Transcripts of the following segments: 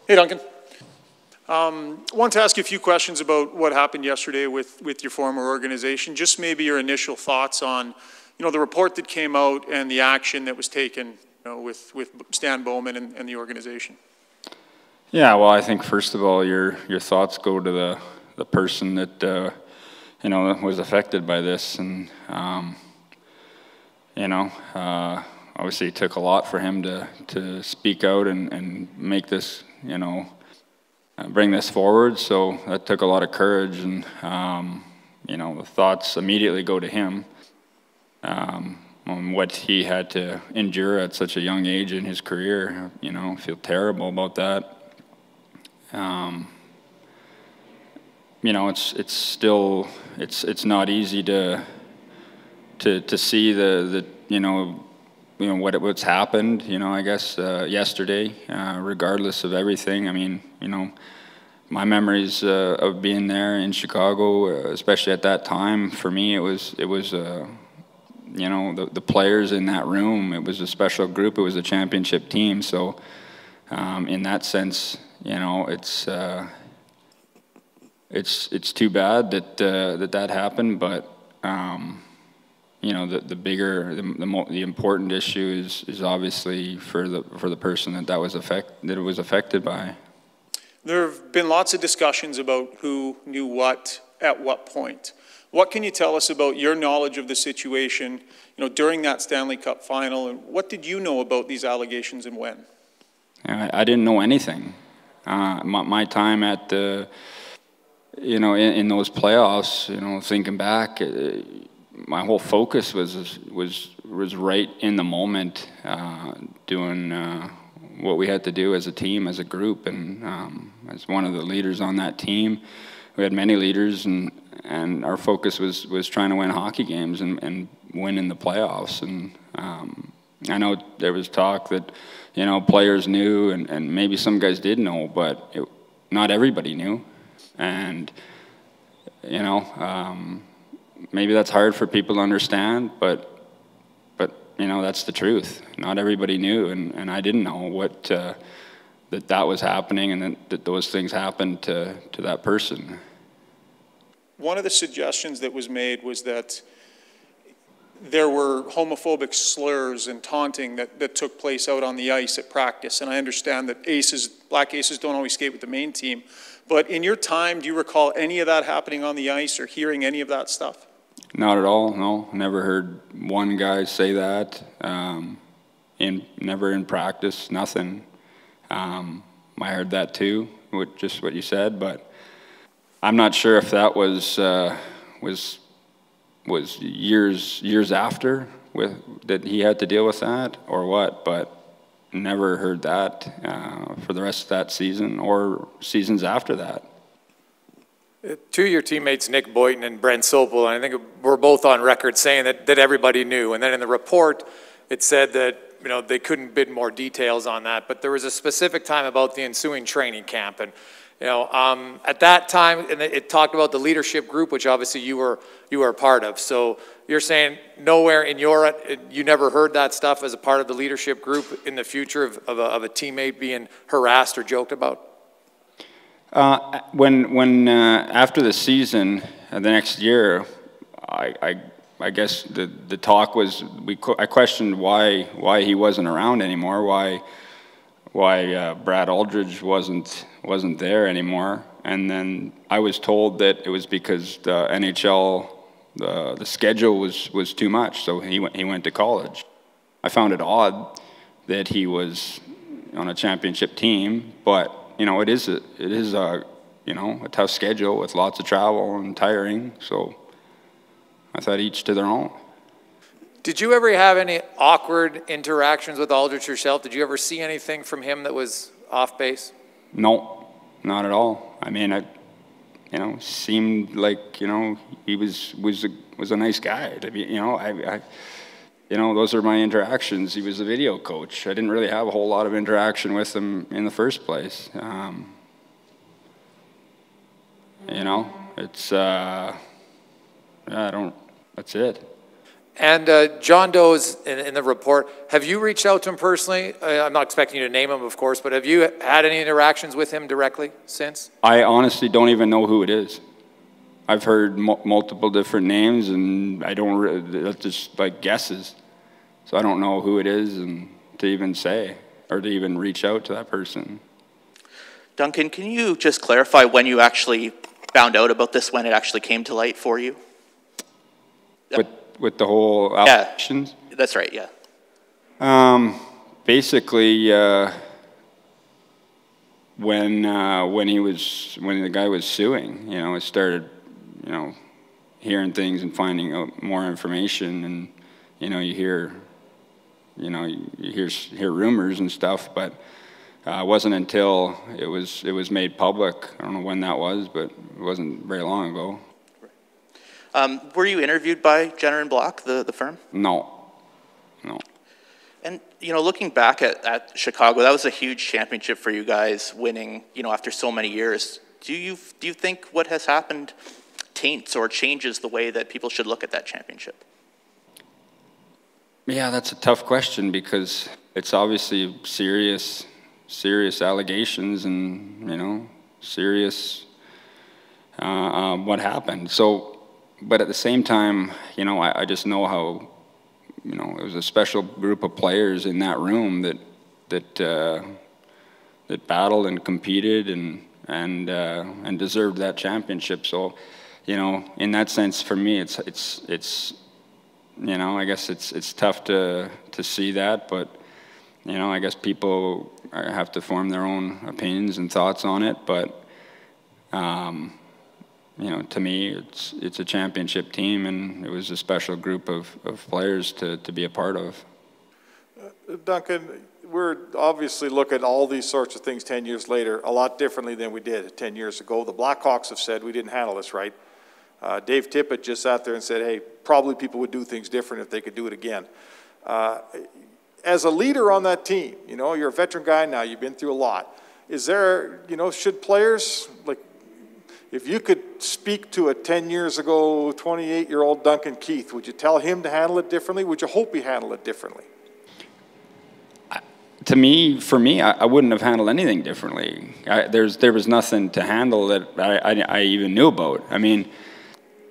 Hey, Duncan. I want to ask you a few questions about what happened yesterday with your former organization. Just maybe your initial thoughts on, the report that came out and the action that was taken, with Stan Bowman and the organization. Yeah, well, I think first of all, your thoughts go to the person that was affected by this, and obviously it took a lot for him to speak out and make this, bring this forward. So that took a lot of courage, and the thoughts immediately go to him on what he had to endure at such a young age in his career. I feel terrible about that. It's still it's not easy to see what's happened, I guess, yesterday, regardless of everything. I mean, my memories of being there in Chicago, especially at that time, for me, it was the players in that room. It was a special group. It was a championship team. So in that sense, it's too bad that happened, but the important issue is obviously for the person that it was affected by. There have been lots of discussions about who knew what at what point. What can you tell us about your knowledge of the situation, during that Stanley Cup final, and what did you know about these allegations and when? I didn't know anything. My time at the, in those playoffs, thinking back, my whole focus was right in the moment, doing what we had to do as a team, as a group, and as one of the leaders on that team. We had many leaders, and our focus was trying to win hockey games and win in the playoffs. And I know there was talk that players knew, and maybe some guys did know, but not everybody knew. And maybe that's hard for people to understand, but that's the truth. Not everybody knew, and I didn't know what that was happening, and that those things happened to that person. One of the suggestions that was made was that there were homophobic slurs and taunting that took place out on the ice at practice. And I understand that black aces don't always skate with the main team. But in your time, do you recall any of that happening on the ice or hearing any of that stuff? Not at all, no. Never heard one guy say that. Never in practice, nothing. I heard that too, just what you said, but I'm not sure if that was years after that he had to deal with that or what, but never heard that for the rest of that season or seasons after that. Two of your teammates, Nick Boynton and Brent Sopel, and I think we're both on record saying that everybody knew. And then in the report, it said that they couldn't bid more details on that, but there was a specific time about the ensuing training camp, and at that time, and it talked about the leadership group, which obviously you were a part of. So you're saying nowhere in you never heard that stuff as a part of the leadership group in the future of a teammate being harassed or joked about? When after the season, the next year, I guess the talk was I questioned why he wasn't around anymore, why Brad Aldridge wasn't there anymore, and then I was told that it was because the NHL the schedule was too much, so he went to college. I found it odd that he was on a championship team, but it is a tough schedule with lots of travel and tiring, so I thought each to their own. Did you ever have any awkward interactions with Aldridge yourself? Did you ever see anything from him that was off base? No, not at all. I mean, seemed like he was a nice guy. To be, those are my interactions. He was a video coach. I didn't really have a whole lot of interaction with him in the first place. It's I don't. That's it. And John Doe's in the report. Have you reached out to him personally? I'm not expecting you to name him, of course, but have you had any interactions with him directly since? I honestly don't even know who it is. I've heard multiple different names, and I don't. That's just like guesses. So I don't know who it is, and to even say or to even reach out to that person. Duncan, can you just clarify when you actually found out about this? When it actually came to light for you? With the whole allegations? Yeah, that's right, yeah. Basically, when the guy was suing, I started, hearing things and finding out more information, and you hear rumors and stuff, but it wasn't until it was made public. I don't know when that was, but it wasn't very long ago. Were you interviewed by Jenner & Block, the firm? No. And, looking back at Chicago, that was a huge championship for you guys, winning, after so many years. Do you think what has happened taints or changes the way that people should look at that championship? Yeah, that's a tough question because it's obviously serious allegations and, serious what happened. So, but at the same time, I just know how, it was a special group of players in that room that battled and competed and deserved that championship. So, in that sense, for me, it's I guess it's tough to see that, but I guess people have to form their own opinions and thoughts on it. But to me, it's a championship team, and it was a special group of players to be a part of. Duncan, we're obviously looking at all these sorts of things 10 years later a lot differently than we did 10 years ago. The Blackhawks have said we didn't handle this right. Dave Tippett just sat there and said, hey, probably people would do things different if they could do it again. As a leader on that team, you're a veteran guy now, you've been through a lot. Is there, should players, like, if you could speak to a 10 years ago, 28-year-old Duncan Keith, would you tell him to handle it differently? Would you hope he handled it differently? For me, I wouldn't have handled anything differently. There was nothing to handle that I even knew about. I mean,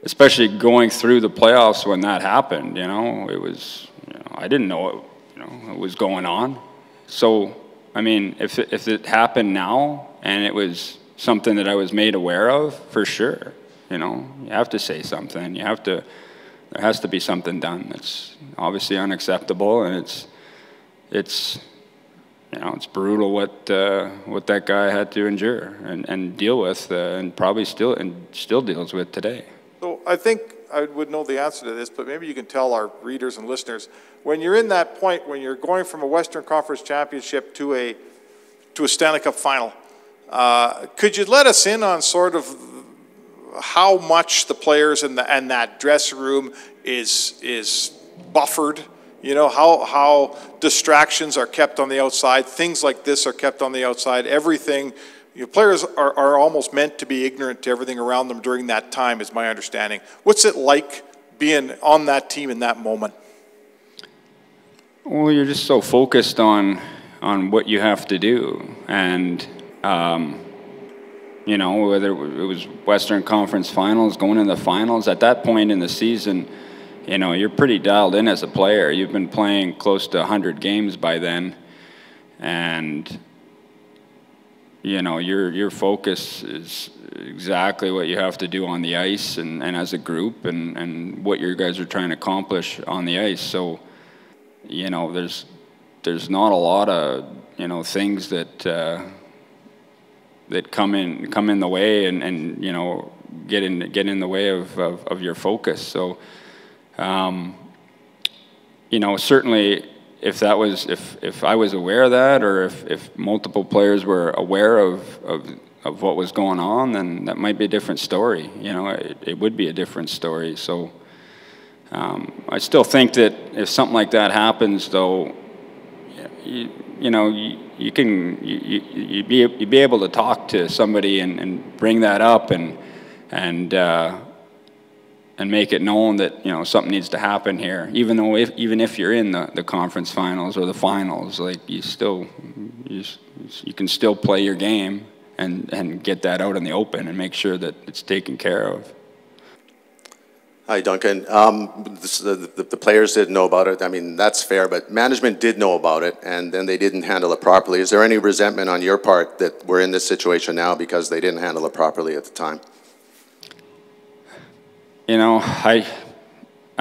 especially going through the playoffs when that happened, it was, I didn't know it was going on. So, I mean, if it happened now and it was something that I was made aware of, for sure, you have to say something. There has to be something done. It's obviously unacceptable, and it's brutal what that guy had to endure and deal with, and probably still deals with today. So I think I would know the answer to this, but maybe you can tell our readers and listeners, when you're in that point, when you're going from a Western Conference championship to a Stanley Cup final, could you let us in on sort of how much the players and that dressing room is buffered? How distractions are kept on the outside, things like this are kept on the outside, everything. Players are almost meant to be ignorant to everything around them during that time, is my understanding. What's it like being on that team in that moment? Well, you're just so focused on what you have to do, and whether it was Western Conference Finals, going in the finals, at that point in the season, you're pretty dialed in as a player. You've been playing close to 100 games by then, and your focus is exactly what you have to do on the ice and as a group and what you guys are trying to accomplish on the ice. So, there's not a lot of, things that come in the way and get in the way of your focus. So, certainly if I was aware of that, or if multiple players were aware of what was going on, then that might be a different story. It would be a different story. So I still think that if something like that happens, though, you'd be able to talk to somebody and bring that up and and make it known that, you know, something needs to happen here. Even though even if you're in the conference finals or the finals, like you can still play your game and get that out in the open and make sure that it's taken care of. Hi, Duncan. The players didn't know about it. I mean, that's fair, but management did know about it, and then they didn't handle it properly. Is there any resentment on your part that we're in this situation now because they didn't handle it properly at the time? You know, I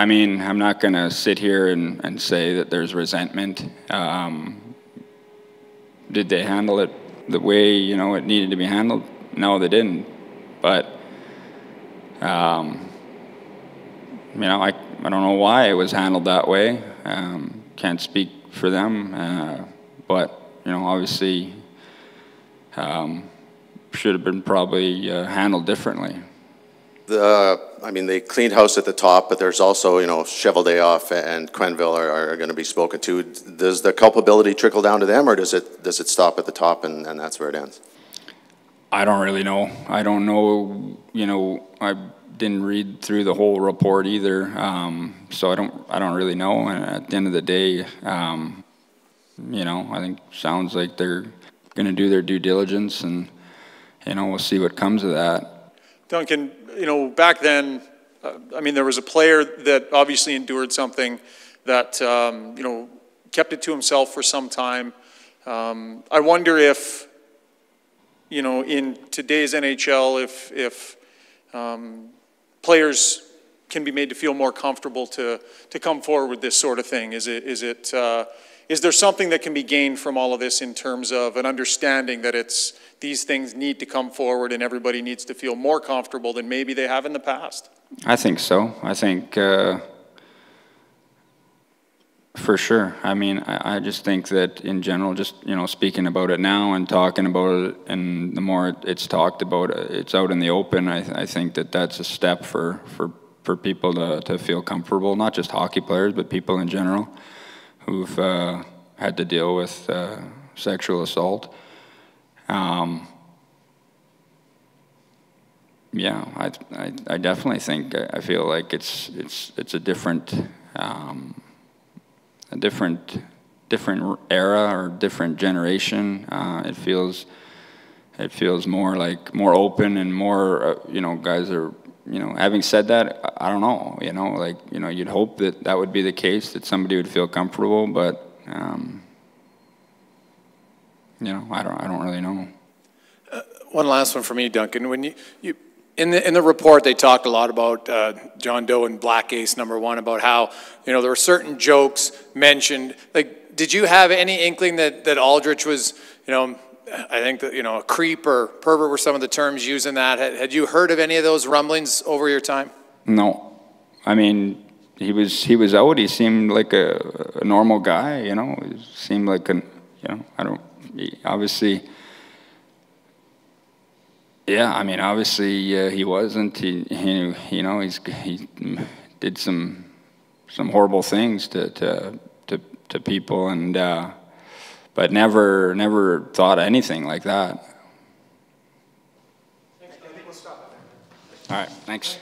mean, I'm not going to sit here and say that there's resentment. Did they handle it the way, you know, it needed to be handled? No, they didn't. But, you know, I don't know why it was handled that way. Can't speak for them. But, you know, obviously should have been probably handled differently. I mean, they cleaned house at the top, but there's also, you know, Cheveldayoff and Quenneville are going to be spoken to. Does the culpability trickle down to them, or does it stop at the top and that's where it ends? I don't really know. I don't know. You know, I didn't read through the whole report either, so I don't really know. And at the end of the day, you know, I think sounds like they're going to do their due diligence, and you know, we'll see what comes of that. Duncan, you know, back then, I mean, there was a player that obviously endured something that, you know, kept it to himself for some time. I wonder if, you know, in today's NHL, if players can be made to feel more comfortable to come forward with this sort of thing. Is there something that can be gained from all of this in terms of an understanding that these things need to come forward and everybody needs to feel more comfortable than maybe they have in the past? I think so. I think for sure. I mean, I just think that in general, just, you know, speaking about it now and talking about it, and the more it's talked about, it's out in the open, I think that that's a step for people to feel comfortable, not just hockey players, but people in general who've had to deal with sexual assault. Yeah, I definitely think, I feel like it's a different era or different generation. It feels more like more open and more, you know, guys are, you know, having said that, I don't know, you know, like, you know, you'd hope that that would be the case, that somebody would feel comfortable, but, you know, I don't really know. One last one for me, Duncan. When you in the report, they talked a lot about John Doe and Black Ace #1, about how, you know, there were certain jokes mentioned. Like, did you have any inkling that Aldrich was, you know, I think that, you know, a creep or pervert were some of the terms used in that? Had you heard of any of those rumblings over your time? No. I mean, he was out. He seemed like a normal guy, you know. He seemed like you know, obviously, yeah, I mean, obviously he wasn't. He you know, he did some horrible things to people, and but never thought anything like that. I think we'll stop it there. All right, thanks.